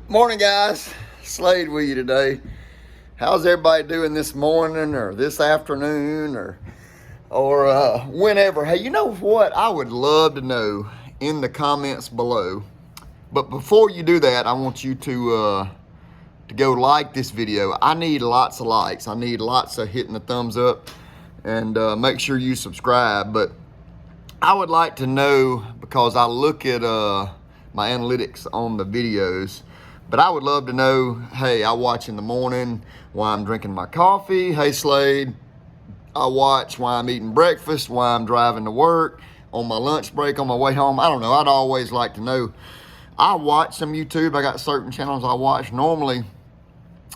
Morning, guys. Slade with you today. How's everybody doing this morning or this afternoon or whenever? Hey, you know what? I would love to know in the comments below. But before you do that, I want you to go like this video. I need lots of likes. I need lots of hitting the thumbs up, and make sure you subscribe. But I would like to know, because I look at my analytics on the videos, but I would love to know, hey, I watch in the morning while I'm drinking my coffee. Hey, Slade, I watch while I'm eating breakfast, while I'm driving to work, on my lunch break, on my way home. I don't know. I'd always like to know. I watch some YouTube. I got certain channels I watch. Normally,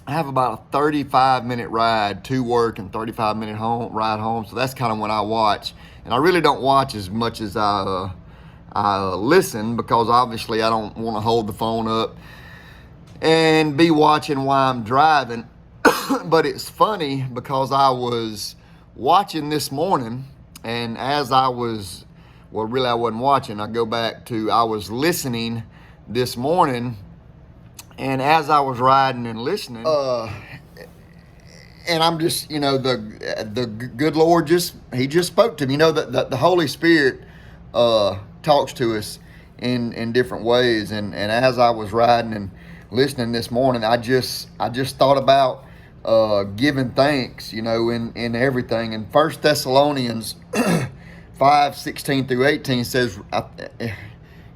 I have about a 35-minute ride to work and 35-minute ride home. So that's kind of when I watch. And I really don't watch as much as I listen, because obviously I don't want to hold the phone up and be watching while I'm driving. But it's funny because I was watching this morning, and as I was, well, really I wasn't watching. I go back to, I was listening this morning, and as I was riding and listening, and I'm just, the good Lord he just spoke to me. The Holy Spirit talks to us in different ways. And as I was riding and listening this morning, I just thought about giving thanks, in everything. And 1 Thessalonians 5:16-18 says,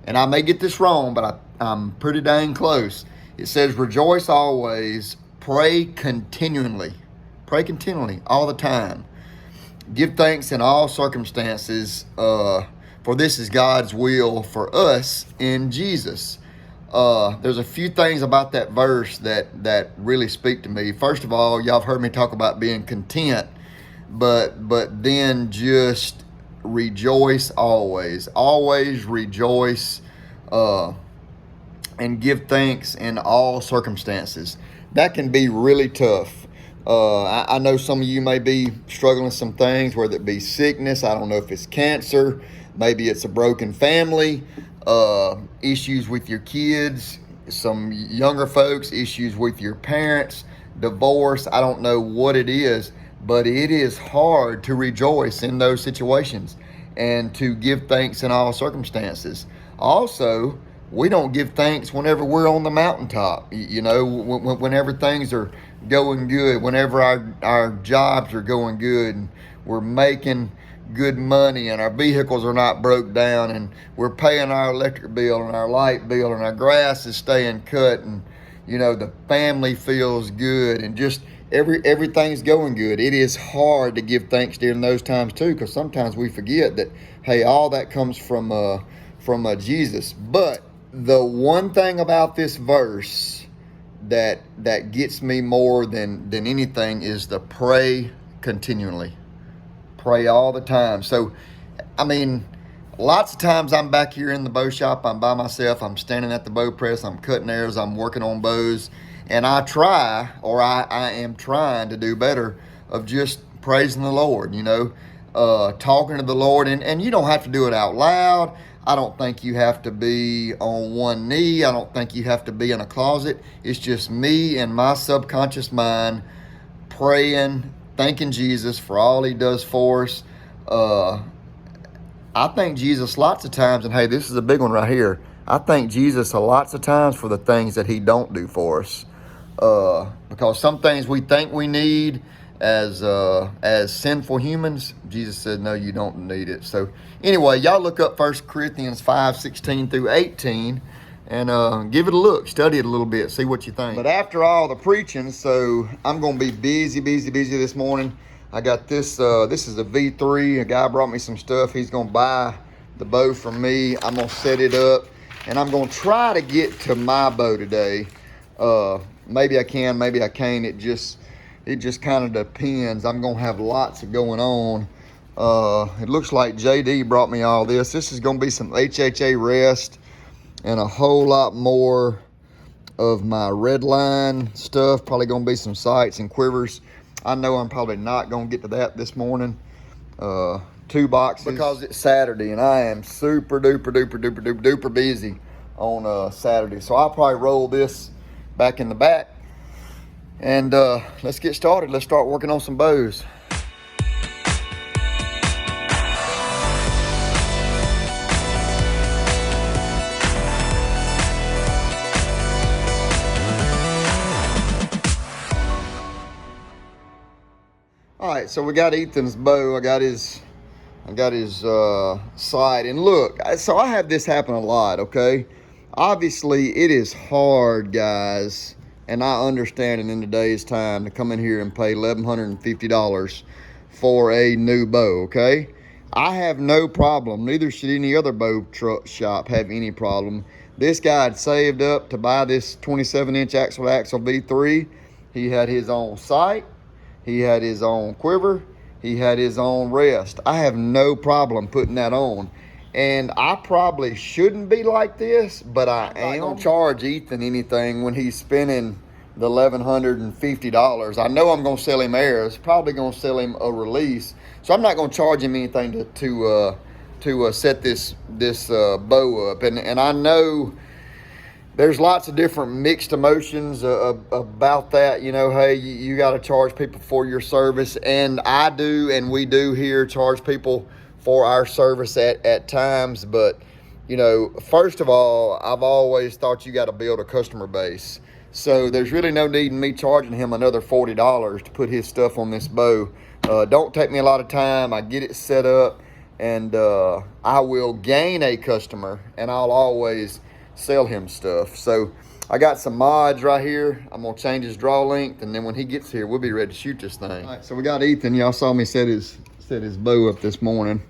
and I may get this wrong, but I'm pretty dang close. It says, rejoice always, pray continually. Pray continually, all the time. Give thanks in all circumstances, for this is God's will for us in Jesus. There's a few things about that verse that really speak to me. First of all, y'all have heard me talk about being content, but then just rejoice always. Always rejoice, and give thanks in all circumstances. That can be really tough. I know some of you may be struggling with some things, whether it be sickness. I don't know if it's cancer. Maybe it's a broken family, issues with your kids, some younger folks, issues with your parents, divorce. I don't know what it is, but it is hard to rejoice in those situations and to give thanks in all circumstances. Also, we don't give thanks whenever we're on the mountaintop, whenever things are going good, whenever our jobs are going good and we're making good money and our vehicles are not broke down and we're paying our electric bill and our light bill and our grass is staying cut and, the family feels good and just everything's going good. It is hard to give thanks during those times too, because sometimes we forget that, hey, all that comes from Jesus. But the one thing about this verse that gets me more than anything is the pray continually. Pray all the time. So, lots of times I'm back here in the bow shop. I'm by myself. I'm standing at the bow press. I'm cutting arrows. I'm working on bows. And I am trying to do better of just praising the Lord, talking to the Lord. And you don't have to do it out loud. I don't think you have to be on one knee. I don't think you have to be in a closet. It's just me and my subconscious mind praying, thanking Jesus for all he does for us. I thank Jesus lots of times, and hey, this is a big one right here. I thank Jesus lots of times for the things that he don't do for us. Because some things we think we need as sinful humans, Jesus said, no, you don't need it. So anyway, y'all look up 1 Corinthians 5:16-18 and give it a look, study it a little bit, see what you think. But after all the preaching, so I'm going to be busy this morning. I got this, this is a V3. A guy brought me some stuff. He's going to buy the bow from me. I'm going to set it up, and I'm going to try to get to my bow today. Maybe I can, maybe I can't. It just kind of depends. I'm going to have lots of going on. It looks like JD brought me all this. This is going to be some HHA rest and a whole lot more of my red line stuff. Probably going to be some sights and quivers. I know I'm probably not going to get to that this morning. 2 boxes. Because it's Saturday and I am super duper busy on Saturday. So I'll probably roll this back in the back. And let's get started. Let's start working on some bows. All right, so we got Ethan's bow. I got his sight. And look, so I have this happen a lot, okay? Obviously, it is hard, guys, and I understand it in today's time to come in here and pay $1,150 for a new bow, okay? I have no problem. Neither should any other bow truck shop have any problem. This guy had saved up to buy this 27-inch axle-to-axle V3. He had his own sight. He had his own quiver. He had his own rest. I have no problem putting that on. And I probably shouldn't be like this, but I am. I'm not gonna charge Ethan anything when he's spending the $1,150. I know I'm gonna sell him airs, probably gonna sell him a release. So I'm not gonna charge him anything to set this bow up. And I know there's lots of different mixed emotions about that. You know, hey, you got to charge people for your service. And I do, and we do here, charge people for our service at times. But, you know, first of all, I've always thought you got to build a customer base. So there's really no need in me charging him another $40 to put his stuff on this bow. Don't take me a lot of time. I get it set up, and I will gain a customer, and I'll always sell him stuff. So I got some mods right here. I'm gonna change his draw length, and then when he gets here, we'll be ready to shoot this thing. All right, so we got Ethan. Y'all saw me set his bow up this morning.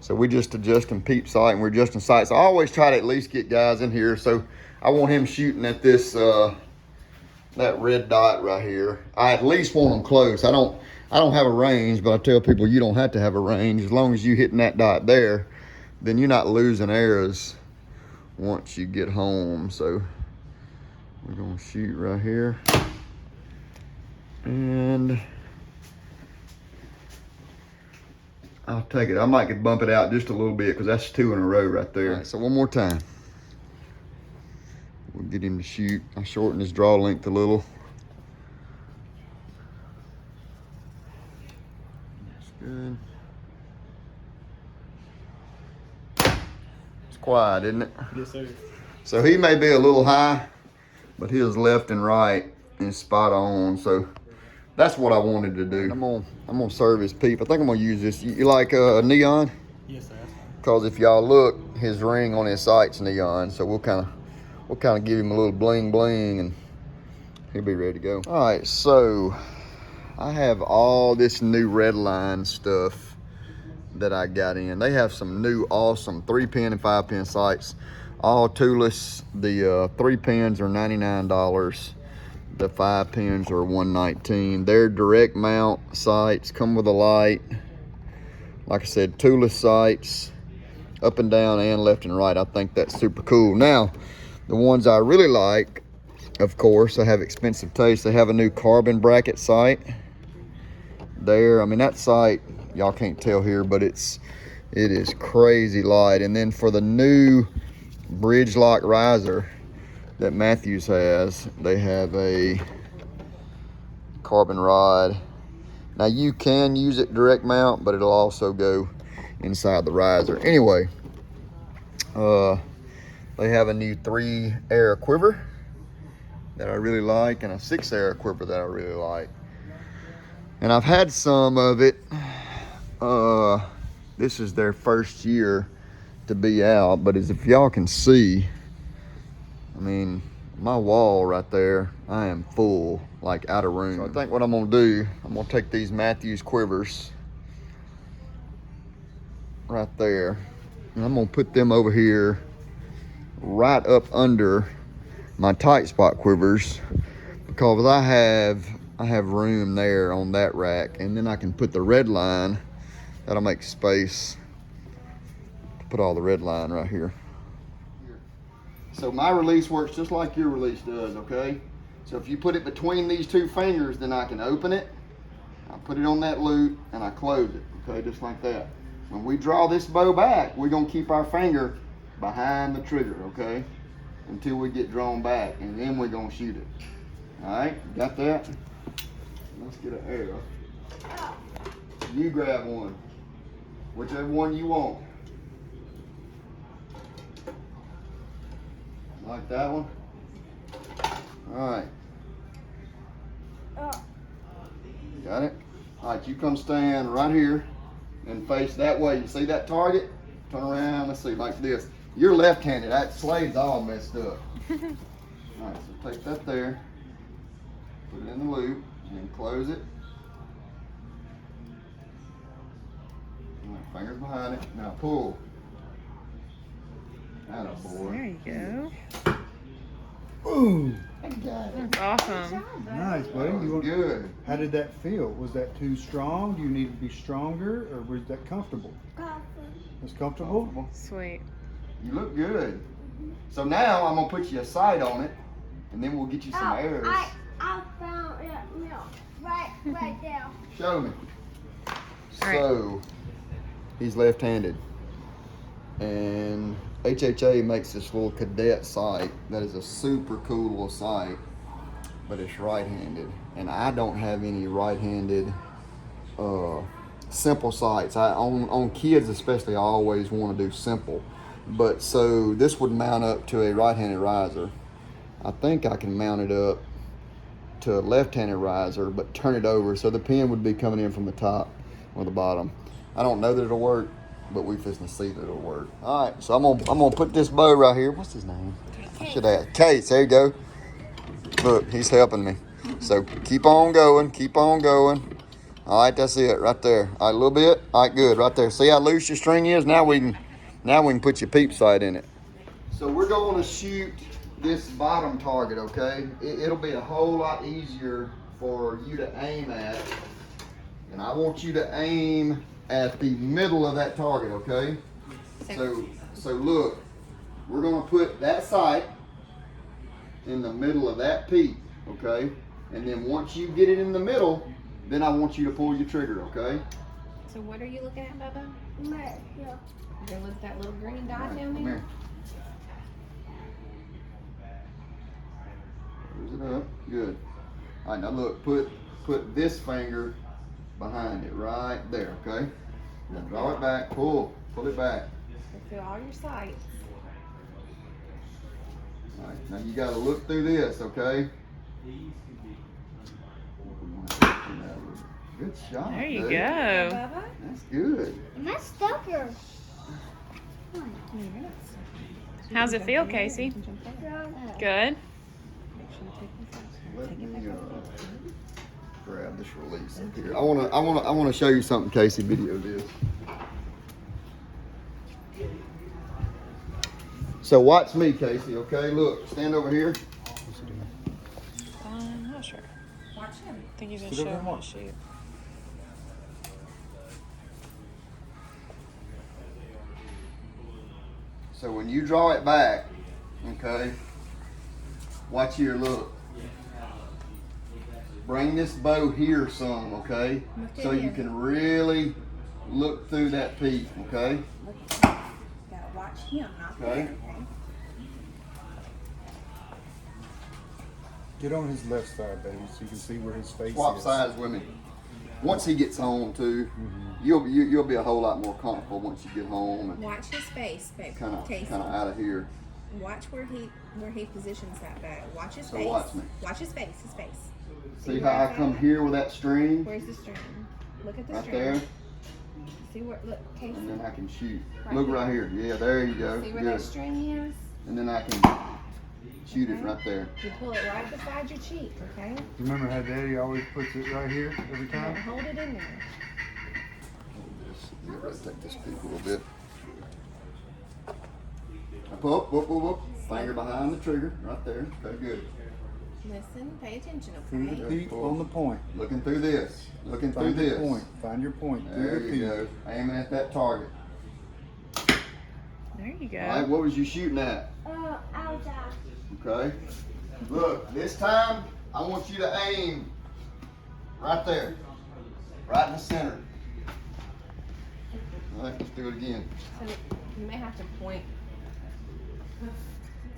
So we just adjusting peep sight, and we're adjusting sights. I always try to at least get guys in here. So I want him shooting at this that red dot right here. I at least want him close. I don't have a range, but I tell people you don't have to have a range. As long as you hitting that dot there, then you're not losing arrows once you get home. So we're gonna shoot right here, and I'll take it. I might could bump it out just a little bit because that's 2 in a row right there. All right, so one more time. We'll get him to shoot. I shorten his draw length a little. That's good. Quiet, isn't it? Yes, sir. So he may be a little high, but his left and right is spot on. So that's what I wanted to do. I'm gonna serve his peep. I think I'm gonna use this. You like neon? Yes, sir. Because if y'all look, his ring on his sight's neon. So we'll kind of give him a little bling bling, and he'll be ready to go. All right, so I have all this new red line stuff that I got in. They have some new awesome 3-pin and 5-pin sights, all toolless. The 3-pins are $99. The 5-pins are $119. They're direct mount sights, come with a light. Like I said, toolless sights, up and down and left and right. I think that's super cool. Now, the ones I really like, of course, I have expensive taste. They have a new carbon bracket sight there. I mean, that sight, y'all can't tell here, but it is crazy light. And then for the new bridge lock riser that Matthews has, they have a carbon rod. Now you can use it direct mount, but it'll also go inside the riser. Anyway, they have a new 3-arrow quiver that I really like, and a 6-arrow quiver that I really like. And I've had some of it. This is their first year to be out, but as if y'all can see, I mean, my wall right there, I am full, like out of room. So I think what I'm gonna do, I'm gonna take these Matthews quivers right there, and I'm gonna put them over here right up under my tight spot quivers, because I have room there on that rack, and then I can put the red line. That'll make space to put all the red line right here. So my release works just like your release does, okay? So if you put it between these 2 fingers, then I can open it, I put it on that loop, and I close it, okay, just like that. When we draw this bow back, we're gonna keep our finger behind the trigger, okay? until we get drawn back, and then we're gonna shoot it. All right, got that? Let's get an arrow. You grab one, whichever one you want. Like that one? All right. Got it? All right, you come stand right here and face that way. You see that target? Turn around, let's see, like this. You're left-handed, that slade's all messed up. All right, so take that there, put it in the loop, and then close it. All right, fingers behind it, now pull. Attaboy. There you go. Ooh, I got it. That's awesome. Nice, buddy. That was good. How did that feel? Was that too strong? Do you need to be stronger, or was that comfortable? It's comfortable? Sweet. You look good. So now I'm gonna put you a sight on it, and then we'll get you some arrows. I found it right there. Show me. All right. So he's left-handed, and HHA makes this little cadet sight that is a super cool little sight, but it's right-handed, and I don't have any right-handed simple sights. On kids especially, I always want to do simple, but so this would mount up to a right-handed riser. I think I can mount it up to a left-handed riser, but turn it over so the pin would be coming in from the top or the bottom. I don't know that it'll work, but we fixing to see that it'll work. All right, so I'm gonna put this bow right here. What's his name? I should ask. Case, there you go. Look, he's helping me. So keep on going, keep on going. All right, that's it right there. All right, a little bit. All right, good, right there. See how loose your string is? Now we can put your peep sight in it. So we're going to shoot this bottom target, okay? It'll be a whole lot easier for you to aim at, and I want you to aim at the middle of that target, okay? So look, we're gonna put that sight in the middle of that peep, okay? And then once you get it in the middle, then I want you to pull your trigger, okay? So what are you looking at, Bubba? Yeah. You're looking at that little green dot All right, down come there? here. Close it up, good. All right, now look, put this finger behind it right there, okay? Now draw it back, pull it back. Feel all your sights. All right, now you gotta look through this, okay? Good shot. There you dude. go. Bubba? That's good. Am I stuck or? How's it feel, Casey? Good. Let me grab this release up here. I wanna show you something, Casey. Video this. So watch me, Casey. Okay, look, stand over here. I'm not sure. Watch him. I think he's gonna Sit over show and how to watch. shoot. So when you draw it back, okay, watch here, look. Bring this bow here some, okay? So you can really look through that peep, okay? Gotta watch him, not Okay. there. Get on his left side, baby, so you can see where his face Swap is. sides with me. Once he gets home too, you'll be a whole lot more comfortable once you get home and Watch his face, baby. Casey. kind of out of here. Watch where he positions that bow. Watch his So face. watch me. Watch his face. His face. See where how I it's come at? here with that string Where's the string? Look at the right string. there, See where? Look, Casey. and then I can shoot. Right Look here. right here. Yeah, there you go. See where Good. that string is? And then I can shoot it Okay. right there. You pull it right beside your cheek, okay? You remember how Daddy always puts it right here every Now time? hold it in there. Get ready to take this peek a little bit. Up, whoop, whoop, whoop, whoop. Finger behind the trigger, right there. Okay, good. Listen, pay attention, Through okay? the peep on the point. Looking through this. Looking through Find your this. point. Find your point. There Through the you peep. go. Aiming at that target. There you go. All right, what was you shooting at? Outside. Okay. Look, this time I want you to aim right there, right in the center. All right, let's do it again. So you may have to point.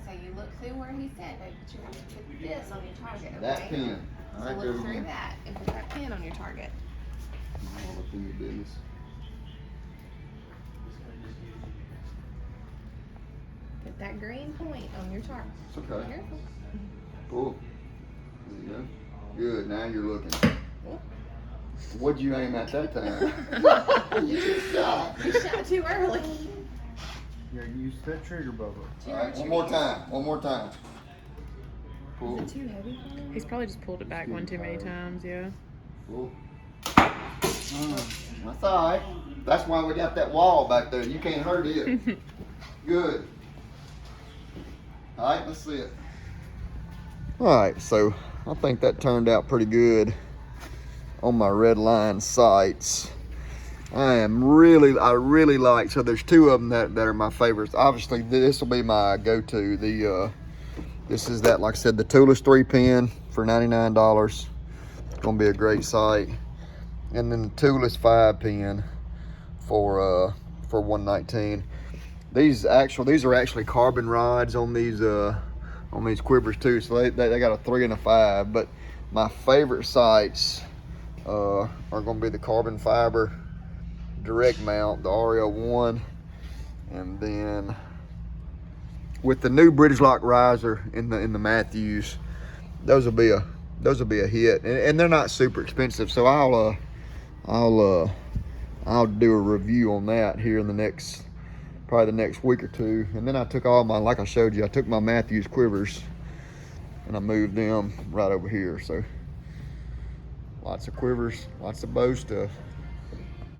So So you look through where he said, baby, but you're going to put this on your target, okay? That pin. So All right, look there we through go. that and put that pin on your target. All up in your business. Put that green point on your target. It's okay. Careful. Cool. There you go. Good. Now you're looking. Cool. What'd you aim at that time? You just shot. You shot too early. Yeah, use that trigger, Bubba. All right, one more time. One more time. Cool. Is it too heavy for him? He's probably just pulled it back one too many times, yeah. Cool. Oh, That's all right. That's why we got that wall back there. You can't hurt it. Good. All right, let's see it. All right, so I think that turned out pretty good on my red line sights. I really like, so there's two of them that are my favorites. Obviously, this will be my go-to. This is that, like I said, the toolless 3-pin for $99. It's gonna be a great sight. And then the toolless 5-pin for $119. These are actually carbon rods on these quivers too. So they got a 3 and a 5. But my favorite sights are gonna be the carbon fiber direct mount, the RL1, and then with the new British lock riser in the Matthews, those will be a hit, and they're not super expensive. So I'll do a review on that here in probably the next week or two. And then I took like I showed you, I took my Matthews quivers and I moved them right over here. So lots of quivers, lots of bow stuff.